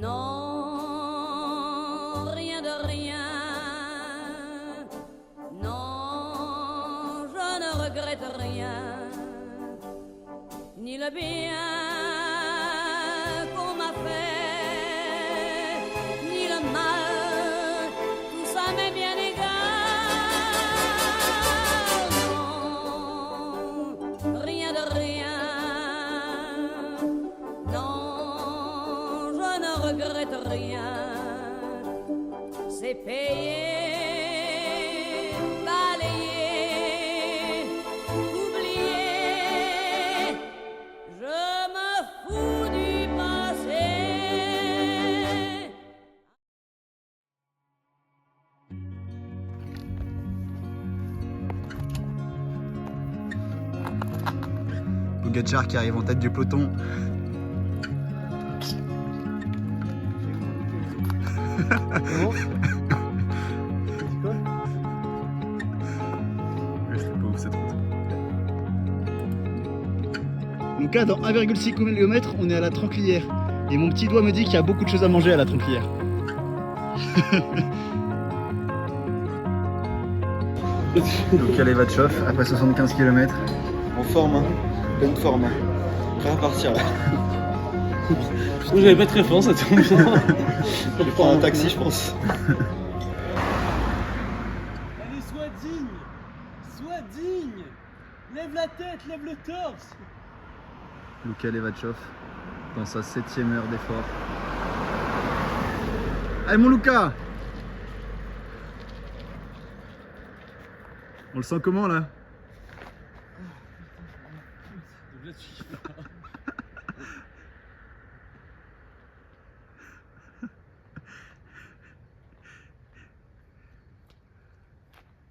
Non, rien de rien. Non, je ne regrette rien. Ni le bien qu'on m'a fait, ni le mal, tout ça m'est bien égal. Non, rien de rien. Non, je ne regrette rien. C'est payé, balayé, oublié. Je me fous du passé. Pogacar qui arrive en tête du peloton. Donc là, dans 1,6 km, on est à la Tranclière. Et mon petit doigt me dit qu'il y a beaucoup de choses à manger à la Tranclière. Luka Levachov, après 75 km. En forme, hein. Pleine forme. Hein. Prêt à partir là. Moi j'avais pas très faim, ça tombe bien. Je vais prendre un taxi, je pense. Allez, sois digne. Sois digne. Lève la tête, lève le torse. Luka Levachov, dans sa 7e heure d'effort. Allez mon Luka! On le sent comment là?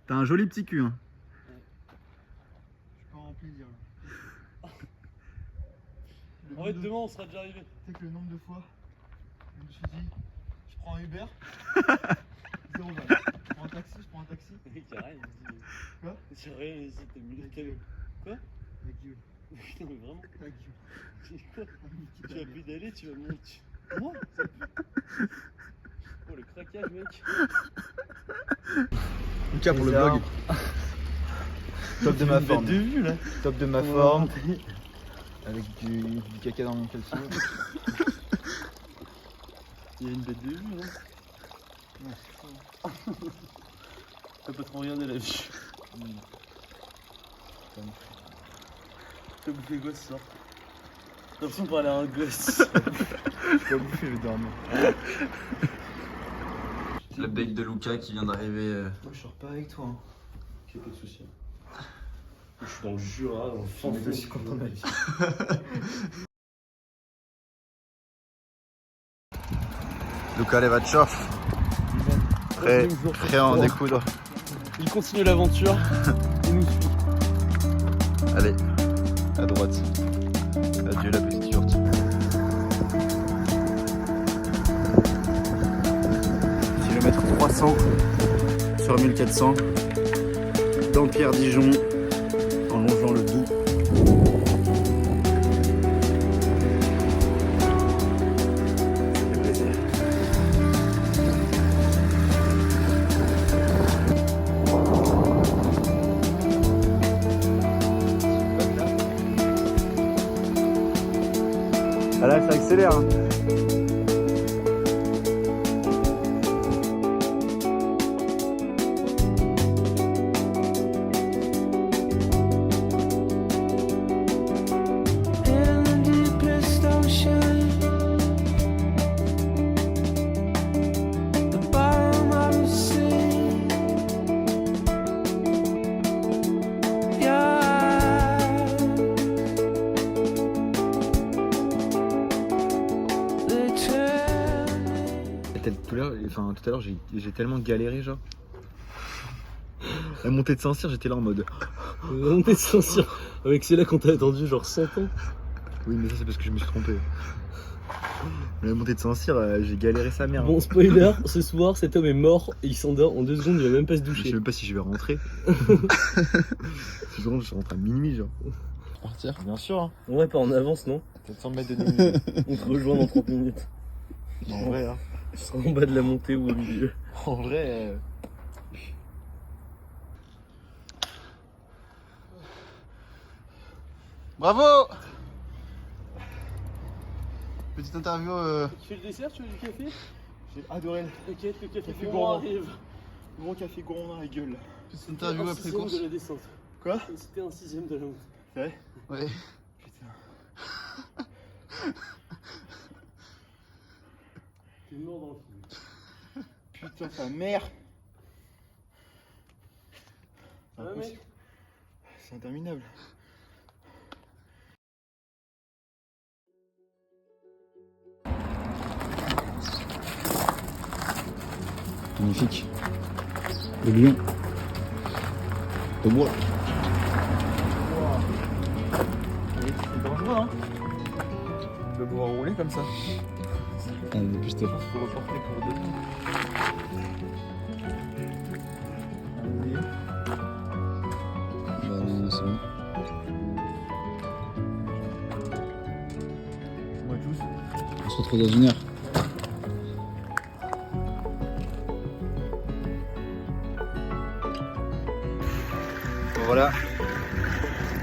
T'as un joli petit cul hein. Je suis pas rempli de dire là. En fait, demain on sera déjà arrivé. Tu sais que le nombre de fois, je me suis dit, je prends un Uber, 0 balles. Je prends un taxi, Mec, y'a rien ici. Quoi? Y'a rien ici, t'es mieux que quoi? La gueule. Non mais vraiment. La gueule. Quoi? Tu vas pédaler, tu vas monter. Moi? Oh le craquage mec. Luka pour le vlog. Top de ma forme. De vue là. Top de ma forme. Avec du caca dans mon caleçon. Il y a une bête de vue non? T'as pas trop regardé la vue. T'as bouffé gosse ça. T'as l'impression de parler à un gosse. Je vais bouffer, je vais dormir. L'update de Luka qui vient d'arriver. Moi je sors pas avec toi. Hein. Ok, pas de soucis. Je suis dans le Jura, dans le fond. Je suis aussi content de la vie. Luka Levachov, prêt à en découdre. Il continue l'aventure. Il nous suit. Allez, à droite. Adieu la petite yourte. Kilomètre 300 sur 1400 dans Pierre-Dijon en longeant le Doubs. Ça fait plaisir. Ah là, ça accélère. Hein. Tout à l'heure, j'ai tellement galéré, genre. La montée de Saint-Cyr, j'étais là en mode. La montée de Saint-Cyr. Avec c'est là qu'on t'a attendu genre 100 ans. Oui, mais ça, c'est parce que je me suis trompé. La montée de Saint-Cyr, j'ai galéré sa mère. Bon, spoiler, ce soir, cet homme est mort et il s'endort en 2 secondes, il va même pas se Je doucher. sais même pas si je vais rentrer. Je rentre à minuit, genre. Partir. Bien sûr, hein. On va pas en avance, non? 400 mètres de nuit. On te rejoint dans 30 minutes. En vrai, hein. Tu seras en bas de la montée ou au milieu. En vrai. Bravo. Petite interview. Tu fais le dessert, tu veux du café? J'ai adoré T'inquiète, le café Café gourmand gourmand. arrive. le gros café gourmand dans la gueule. Petite interview Un après 6e course. de la descente. Quoi? C'était un 6e de la montée. C'est vrai? Ouais. Putain. T'es mort dans le film. Putain, sa mère. Ça va, mec? C'est interminable. Magnifique. Le lion. Le bois. C'est dangereux, hein? Tu vas pouvoir rouler comme ça. Ah, depuis c'était. Faut reporter pour deux. Bah non, c'est bon. Moi tous. On se retrouve dans 1 heure. Bon, voilà.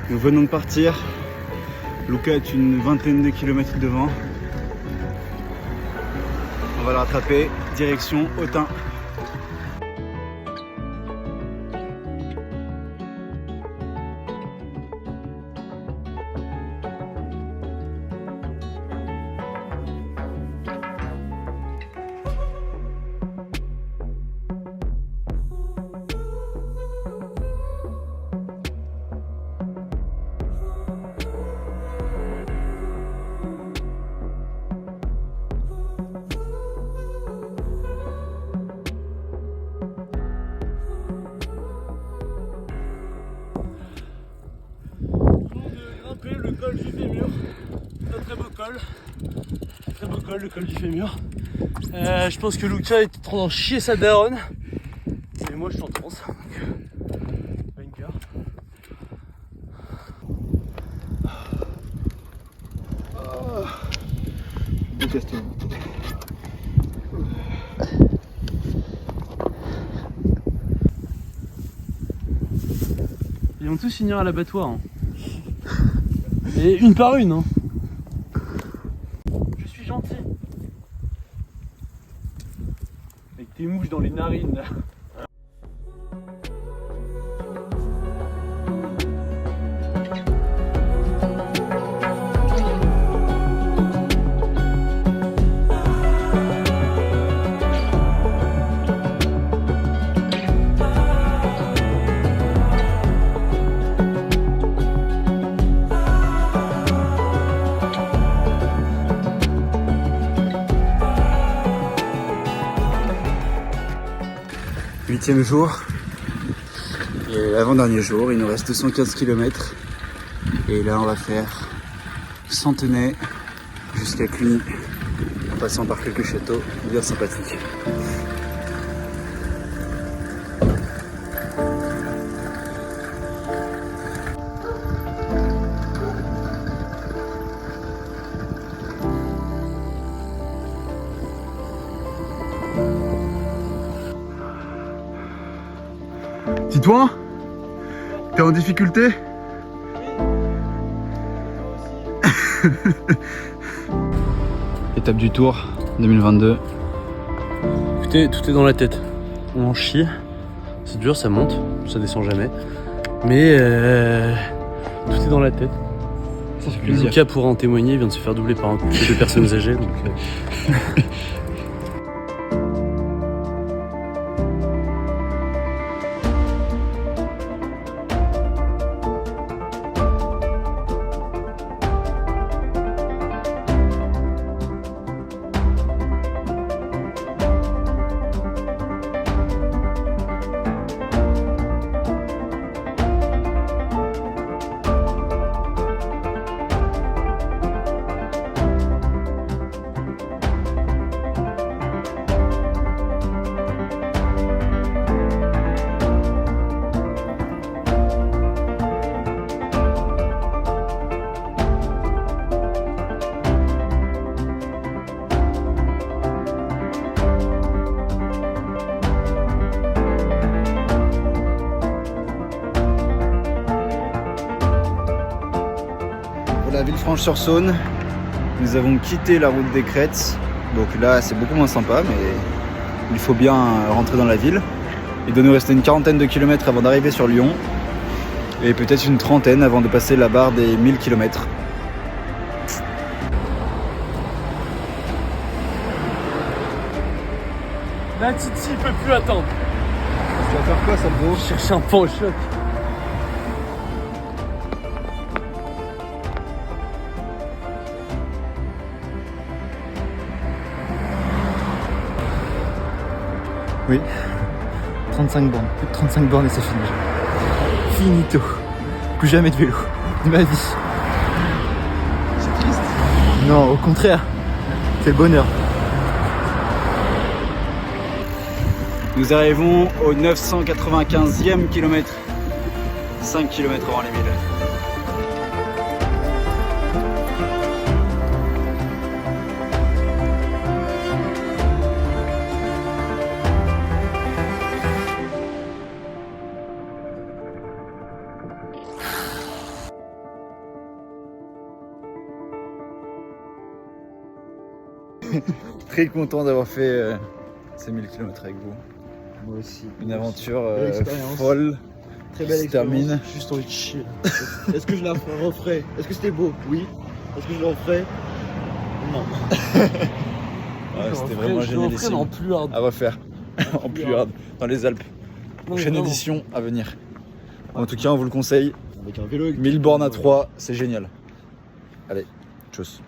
Nous venons de partir. Luca est une vingtaine de kilomètres devant. On va le rattraper. Direction Autun. Le col du Fémur, un très beau col, le col du Fémur. Je pense que Luca est en train d'en chier sa daronne, et moi je suis en transe. Vainqueur. Décasse-toi. Ils vont tous finir à l'abattoir. Hein. Et une par une. Hein. Je suis gentil. Avec tes mouches dans les narines là. Huitième jour et avant-dernier jour, il nous reste 215 km et là on va faire Centenay jusqu'à Cluny en passant par quelques châteaux bien sympathiques. Titouan, t'es en difficulté? Étape du Tour 2022. Écoutez, tout est dans la tête. On en chie. C'est dur, ça monte, ça descend jamais. Mais tout est dans la tête. Ça fait plaisir. Lucas pourra en témoigner, il vient de se faire doubler par un couple de personnes âgées. Donc, Villefranche-sur-Saône. Nous avons quitté la route des Crêtes. Donc là, c'est beaucoup moins sympa, mais il faut bien rentrer dans la ville. Il doit nous rester une quarantaine de kilomètres avant d'arriver sur Lyon. Et peut-être une trentaine avant de passer la barre des 1000 km. La Titi peut plus attendre. Tu vas faire quoi, Salvo? Chercher un pan au choc. Oui. 35 bornes. Plus de 35 bornes et c'est fini. Finito. Plus jamais de vélo. De ma vie. C'est triste. Non, au contraire. C'est le bonheur. Nous arrivons au 995e kilomètre. 5 km avant les 1000. Très content d'avoir fait ces 1000 km avec vous. Moi aussi. Une aventure Belle expérience. folle. Très belle qui se expérience. termine. Juste envie de chier. Est-ce que je la referai? Est-ce que c'était beau? Oui. Est-ce que je la referai? Non. Ouais, c'était vraiment génialissime. En plus hard. À refaire. En plus hard. Dans les Alpes. Non, Prochaine vraiment. édition à venir. En tout cas, on vous le conseille. Avec un vélo. 1000 bornes à 3, c'est génial. Allez, tchuss.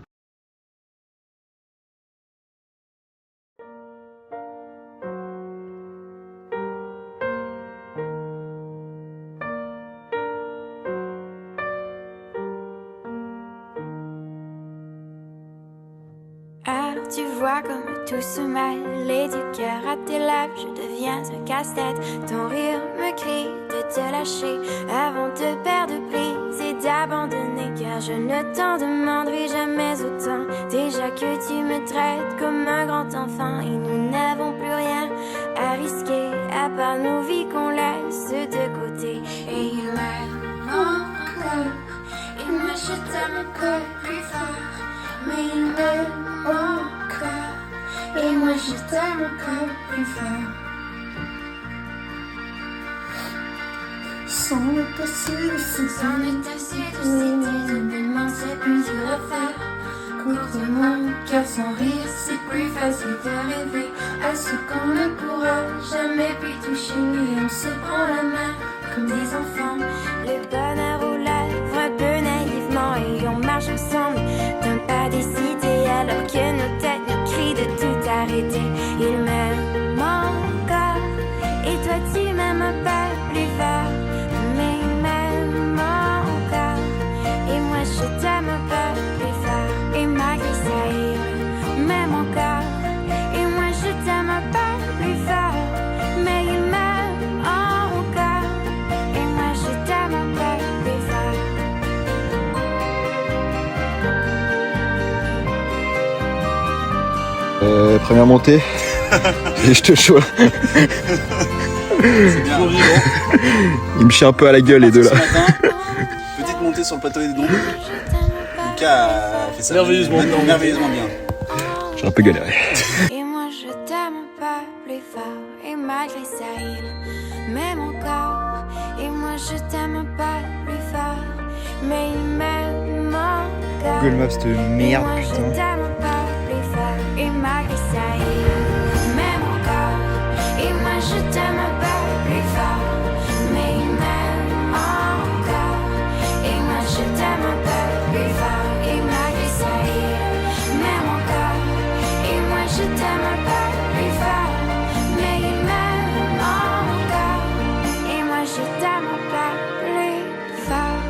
Alors tu vois comme tout se mêle et du cœur à tes lèvres je deviens un casse-tête. Ton rire me crie de te lâcher avant de perdre prise et d'abandonner, car je ne t'en demanderai jamais autant. Déjà que tu me traites comme un grand enfant et nous n'avons plus rien à risquer à part nos vies qu'on laisse de côté. Et il m'aime encore et moi je t'aime encore plus fort. Mais il m'aime encore, et moi je t'aime encore plus fort. Sans le dessus du cité, demain c'est plus dur à faire. Contre mon cœur sans rire, c'est plus facile d'arriver à ce qu'on ne pourra jamais plus toucher. Et on se prend la main comme des enfants, le bonheur aux lèvres un peu naïvement, et on marche ensemble d'un pas décidé alors que nos têtes nous crient de tout arrêter. Il m'aime encore et toi tu m'aimes un peu plus fort, mais il m'aime encore et moi je t'aime un peu plus fort. Et malgré ça il m'aime encore et moi je t'aime un peu plus fort, mais il m'aime encore et moi je t'aime un peu plus fort. Première montée. Et je te chaud. C'est bien. Il me chie un peu à la gueule les deux là. Ce matin, petite montée sur le plateau des Dombes. Lucas a fait ça Merveilleusement bien. merveilleusement bien. J'ai un peu galéré. Et moi je t'aime un peu plus fort, et malgré ça il m'aime encore. Et moi je t'aime un peu plus fort, mais il m'aime encore. Google Maps de merde, et moi, putain. je t'aime un peu plus fort, et malgré ça il m'aime encore. Et moi je t'aime un peu plus fort, mais il m'aime encore. Et moi je t'aime un peu plus fort, et malgré ça il m'aime encore. Et moi je t'aime un peu plus fort, mais il m'aime encore. Et moi je t'aime un peu plus fort.